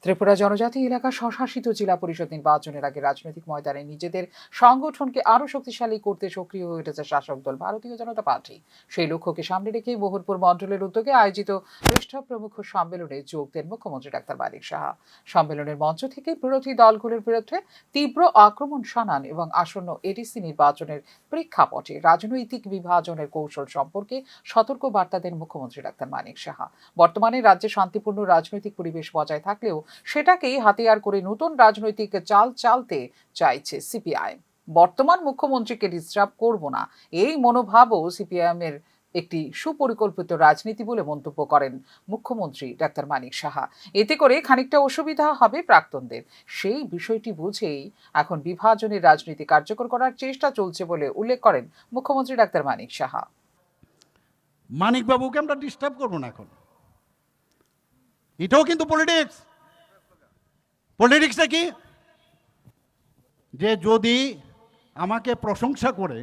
ত্রিপুরা জনজাতি এলাকা স্বশাসিত জেলা পরিষদ নির্বাচনের আগে রাজনৈতিক ময়দানে নিজেদের সংগঠনকে আরো শক্তিশালী করতে সক্রিয় হয়ে উঠেছে শাসক দল ভারতীয় জনতা পার্টি। সেই লক্ষ্যকে সামনে রেখে মোহনপুর মণ্ডলের উদ্যোগে আয়োজিত পৃষ্ঠ প্রমুখ সম্মেলনে যোগ দেন মুখ্যমন্ত্রী ডাক্তার মানিক সাহা। সম্মেলনের মঞ্চ থেকে বিরোধী দলগুলোর বিরুদ্ধে তীব্র আক্রমণ শানান এবং আসন্ন এডিসি নির্বাচনের প্রেক্ষাপটে রাজনৈতিক বিভাজনের কৌশল সম্পর্কে সতর্ক বার্তা দেন মুখ্যমন্ত্রী ডাক্তার মানিক সাহা। বর্তমানে রাজ্যে শান্তিপূর্ণ রাজনৈতিক পরিবেশ বজায় থাকলেও সেটাকেই হাতিয়ার করে নতুন রাজনৈতিক চাল চালতে চাইছে সিপিআই। বর্তমান মুখ্যমন্ত্রীকে ডিস্টার্ব করব না, এই মনোভাবও সিপিআইএম এর একটি সুপরিকল্পিত রাজনীতি বলে মন্তব্য করেন মুখ্যমন্ত্রী ডাক্তার মানিক সাহা। এতে করে খানিকটা অসুবিধা হবে প্রাক্তনদের, সেই বিষয়টি বুঝেই এখন বিভাজনের রাজনীতি কার্যকর করার চেষ্টা চলছে বলে উল্লেখ করেন মুখ্যমন্ত্রী ডাক্তার মানিক সাহা। মানিক বাবুকে আমরা ডিস্টার্ব করবো না, এখন এটাও কিন্তু পলিটিক্স। পলিটিক্সটা কি, যে যদি আমাকে প্রশংসা করে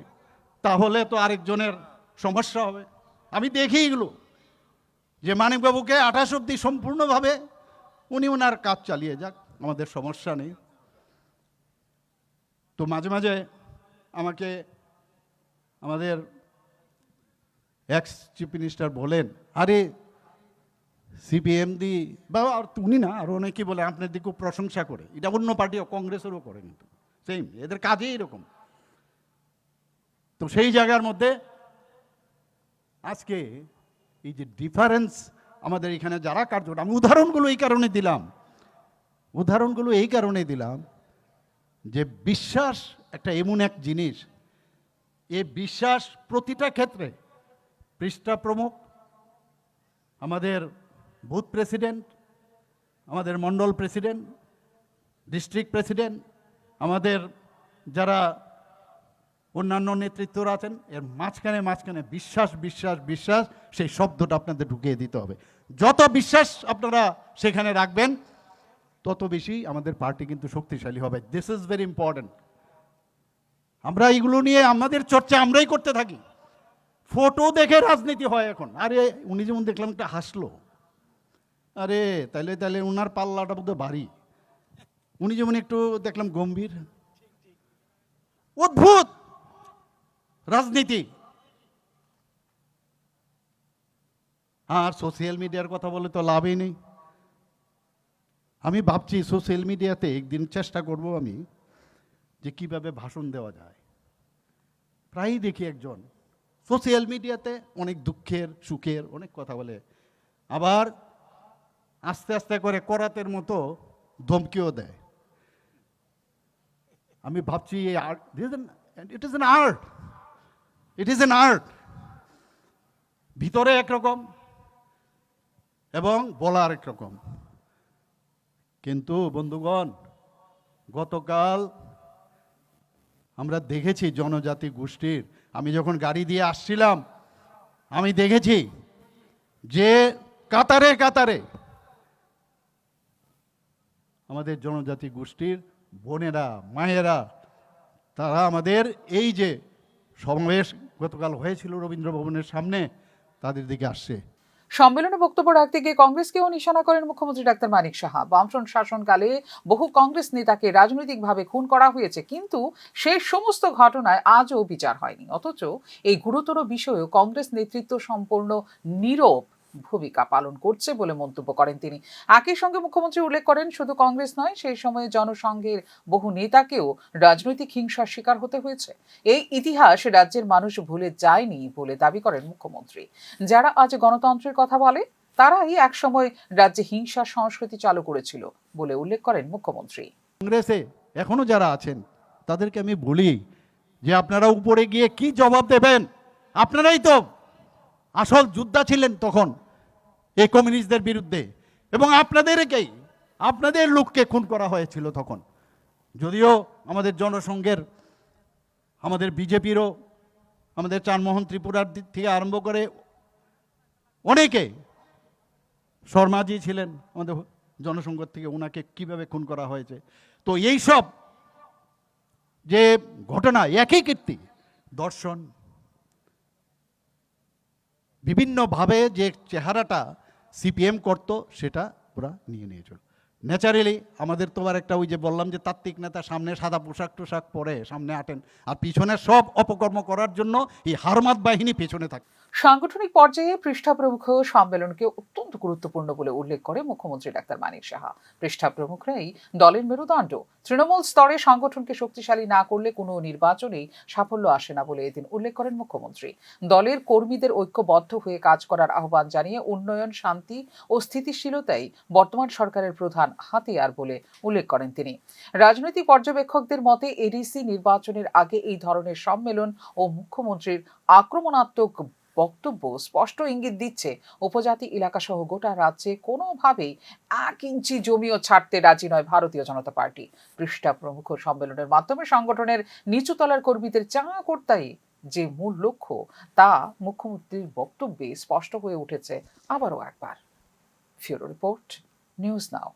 তাহলে তো আরেকজনের সমস্যা হবে। আমি দেখি এগুলো যে মানিকবাবুকে 28 অবধি সম্পূর্ণভাবে উনি ওনার কাজ চালিয়ে যাক, আমাদের সমস্যা নেই। তো মাঝে মাঝে আমাকে আমাদের এক্স চিফ মিনিস্টার বলেন, আরে সিপিএম দি বা উনি না আরও অনেকেই বলে আপনার দিকে খুব প্রশংসা করে। এটা অন্য পার্টিও, কংগ্রেসেরও করে, কিন্তু সেম, এদের কাজেই এরকম। তো সেই জায়গার মধ্যে আজকে এই যে ডিফারেন্স আমাদের এখানে যারা কার্যকর, আমি উদাহরণগুলো এই কারণে দিলাম যে বিশ্বাস একটা এমন এক জিনিস, এই বিশ্বাস প্রতিটা ক্ষেত্রে পৃষ্ঠা প্রমুখ, আমাদের বুথ প্রেসিডেন্ট, আমাদের মণ্ডল প্রেসিডেন্ট, ডিস্ট্রিক্ট প্রেসিডেন্ট, আমাদের যারা অন্যান্য নেতৃত্বরা আছেন, এর মাঝখানে বিশ্বাস বিশ্বাস বিশ্বাস, সেই শব্দটা আপনাদের ঢুকিয়ে দিতে হবে। যত বিশ্বাস আপনারা সেখানে রাখবেন তত বেশি আমাদের পার্টি কিন্তু শক্তিশালী হবে। This is very important. আমরা এইগুলো নিয়ে আমাদের চর্চা আমরাই করতে থাকি। ফটো দেখে রাজনীতি হয় এখন। আরে উনি যেমন দেখলাম একটা হাসলো, আরে তাইলে ওনার পাল্লাটা বোধহয় ভারী। উনি যেমন একটু দেখলাম গম্ভীর, অদ্ভুত রাজনীতি। আর সোশ্যাল মিডিয়ার কথা বলে তো লাভই নেই। আমি ভাবছি সোশ্যাল মিডিয়াতে একদিন চেষ্টা করব আমি, যে কিভাবে ভাষণ দেওয়া যায়। প্রায়ই দেখি একজন সোশ্যাল মিডিয়াতে অনেক দুঃখের সুখের অনেক কথা বলে, আবার আস্তে আস্তে করে করাতের মতো ধমকিও দেয়। আমি ভাবছি এই art, it is an art. ভিতরে একরকম এবং বলা আরেক রকম। কিন্তু বন্ধুগণ, গতকাল আমরা দেখেছি জনজাতি গোষ্ঠীর, আমি যখন গাড়ি দিয়ে আসছিলাম আমি দেখেছি যে কাতারে কাতারে আমাদের জনজাতি গোষ্ঠীর বোনেরা মায়েরা, তারা আমাদের এই যে সমাবেশ গতকাল হয়েছিল রবীন্দ্র ভবনের সামনে, তাদের দিকে আসছে। সম্মেলনে বক্তব্য রাখতে গিয়ে কংগ্রেসকেও নিশানা করেন মুখ্যমন্ত্রী ডাক্তার মানিক সাহা। বামফ্রন্ট শাসনকালে বহু কংগ্রেস নেতাকে রাজনৈতিকভাবে খুন করা হয়েছে, কিন্তু সেই সমস্ত ঘটনায় আজও বিচার হয়নি। অথচ এই গুরুতর বিষয়েও কংগ্রেস নেতৃত্ব সম্পূর্ণ নীরব ভূমিকা পালন করছে বলে মন্তব্য করেন তিনি। একই সঙ্গে মুখ্যমন্ত্রী উল্লেখ করেন, শুধু কংগ্রেস নয়, সেই সময়ে জনসংঘের বহু নেতাকেও রাজনৈতিক হিংসার শিকার হতে হয়েছে। এই ইতিহাস রাজ্যের মানুষ ভুলে যায়নি বলে দাবি করেন মুখ্যমন্ত্রী। যারা আজ গণতন্ত্রের কথা বলে, তারাই একসময় রাজ্যে হিংসার সংস্কৃতি চালু করেছিল বলে উল্লেখ করেন মুখ্যমন্ত্রী। কংগ্রেসে এখনো যারা আছেন তাদেরকে আমি বলি যে আপনারা উপরে গিয়ে কি জবাব দেবেন? আপনারাই তো আসল যোদ্ধা ছিলেন তখন এই কমিউনিস্টদের বিরুদ্ধে, এবং আপনাদের লোককে খুন করা হয়েছিল তখন। যদিও আমাদের জনসংঘের, আমাদের বিজেপিরও, আমাদের চানমোহন ত্রিপুরার দিক থেকে আরম্ভ করে অনেকে, শর্মাজি ছিলেন আমাদের জনসংঘ থেকে, ওনাকে কিভাবে খুন করা হয়েছে। তো এই সব যে ঘটনা, একই কীর্তি, দর্শন, বিভিন্নভাবে যে চেহারাটা সিপিএম করত সেটা ওরা নিয়ে নিয়েছিল। ন্যাচারালি আমাদের তো আর একটা ওই যে বললাম যে তাত্ত্বিক নেতা সামনে সাদা পোশাক টোশাক পরে সামনে আটেন, আর পিছনে সব অপকর্ম করার জন্য এই হারমাত বাহিনী পেছনে থাকে। সাংগঠনিক পর্যায়ে পৃষ্ঠা প্রমুখ সম্মেলনকে অত্যন্ত গুরুত্বপূর্ণ বলে উল্লেখ করে মুখ্যমন্ত্রী ডাক্তার মানিক সাহা। পৃষ্ঠা প্রমুখরাই দলের মেরুদণ্ড। তৃণমূল স্তরে সংগঠনকে শক্তিশালী না করলে কোনো নির্বাচনেই সাফল্য আসে না বলে এদিন উল্লেখ করেন মুখ্যমন্ত্রী। দলের কর্মীদের ঐক্যবদ্ধ হয়ে কাজ করার আহ্বান জানিয়ে উন্নয়ন, শান্তি ও স্থিতিশীলতাই বর্তমান সরকারের প্রধান হাতিয়ার বলে উল্লেখ করেন তিনি। রাজনৈতিক পর্যবেক্ষকদের মতে এডিসি নির্বাচনের আগে এই ধরনের সম্মেলন ও মুখ্যমন্ত্রীর আক্রমণাত্মক বক্তব্য স্পষ্ট ইঙ্গিত দিচ্ছে উপজাতি এলাকাসহ গোটা রাজ্যে কোনোভাবেই 1 ইঞ্চি জমিও ছাড়তে রাজি নয় ভারতীয় জনতা পার্টি। পৃষ্ঠা প্রমুখ সম্মেলনের মাধ্যমে সংগঠনের নিচুতলার কর্মীদের চাঙা করতেই যে মূল লক্ষ্য তা মুখ্যমন্ত্রীর বক্তব্যে স্পষ্ট হয়ে উঠেছে আবারও একবার। ফিউরো রিপোর্ট, নিউজ নাও।